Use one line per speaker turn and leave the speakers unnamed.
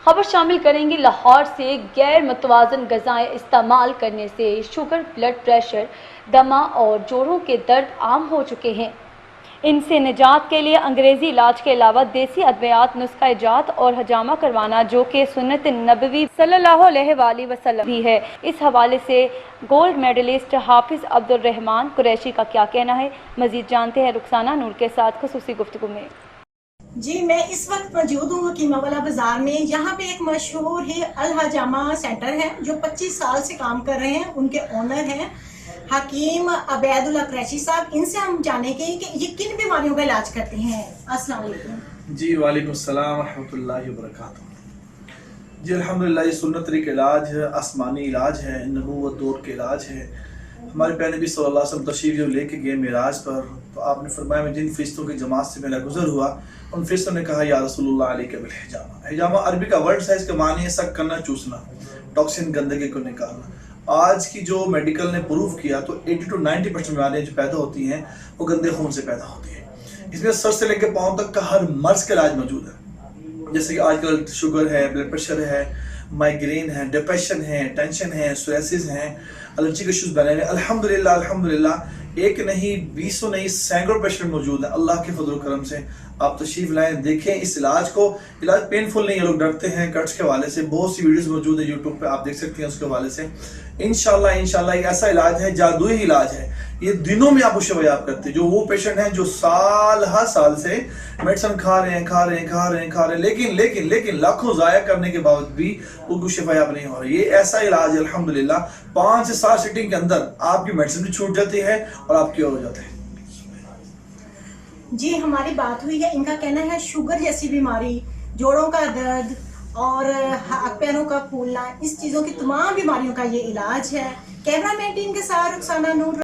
खबर शामिल करेंगे लाहौर से। गैर मुतवाज़न ग़िज़ाएँ इस्तेमाल करने से शुगर, ब्लड प्रेशर, दमा और जोड़ों के दर्द आम हो चुके हैं। इनसे निजात के लिए अंग्रेज़ी इलाज के अलावा देसी अद्वियात, नुस्खा इजात और हजामा करवाना, जो कि सुन्नत नबवी सल्लल्लाहु अलैहि वसल्लम भी है। इस हवाले से गोल्ड मेडलिस्ट हाफिज़ अब्दुल रहमान कुरैशी का क्या कहना है, मज़ीद जानते हैं रुखसाना नूर के साथ खुसूसी गुफ्तगू में।
जी, मैं इस वक्त मौजूद हूँ हकीमावाला बाज़ार में। यहाँ पे एक मशहूर ही अल हजामा सेंटर है जो 25 साल से काम कर रहे हैं। उनके ओनर हैं हकीम अबैदुल्ला कुरैशी साहब। इनसे हम जानेंगे कि ये किन बीमारियों का इलाज करते हैं। अस्सलाम वालेकुम।
जी वालेकुम सलाम रहमतुल्लाहि व बरकातुहू। जी अल्हम्दुलिल्लाह, ये सुन्नत तरीके इलाज है, आसमानी इलाज है, नबूवत दौर के इलाज है। हमारे प्यारे नबी सल्लल्लाहु अलैहि वसल्लम तशरीफ जो लेके गए मिराज पर, तो आपने फरमाया मैं जिन फरिश्तों की जमात से मेरा गुजर हुआ, उन फरिश्तों ने कहा या रसूलुल्लाह अलैका बिल हिजामा। हिजामा अरबी का वर्ड है, इसके मानी है सक करना, चूसना, टॉक्सिन गंदगी को निकालना। आज की जो मेडिकल ने प्रूव किया तो 80 to 90% बीमारियाँ जो पैदा होती हैं वो गंदे खून से पैदा होती हैं। इसमें सर से लेकर पाँव तक का हर मर्ज का इलाज मौजूद है। जैसे कि आजकल शुगर है, ब्लड प्रेशर है, माइग्रेन है, डिप्रेशन है, टेंशन है, सोरियासिस है, एलर्जी के इश्यूज बने हैं। अल्हम्दुलिल्लाह अल्हम्दुलिल्लाह, एक नहीं, बीसों नहीं, सैकड़ों पेशेंट मौजूद हैं। अल्लाह के फजल करम से आप तशरीफ लाएं, देखें इस इलाज को। इलाज पेनफुल नहीं है, लोग डरते हैं कट्स के हवाले से। बहुत सी वीडियोस मौजूद है यूट्यूब पे, आप देख सकते हैं उसके हवाले से। इंशाल्लाह ये ऐसा इलाज है, जादुई इलाज है। ये दिनों में आपको शिफायाब करते हैं। जो वो पेशेंट हैं जो हर साल से मेडिसिन खा रहे हैं, लेकिन लाखों ज़ाया करने के बावजूद भी उनको शिफायाब नहीं हो रही। ये ऐसा इलाज है अल्हम्दुलिल्लाह, 5 से 7 सिटिंग के अंदर आपकी मेडिसिन भी छूट जाती है और आपकी और हो जाते हैं।
जी, हमारी बात हुई है। इनका कहना है शुगर जैसी बीमारी, जोड़ों का दर्द और हाथ पैरों का फूलना, इस चीज़ों की तमाम बीमारियों का ये इलाज है। कैमरा मैन टीम के साथ रुखसाना नूर।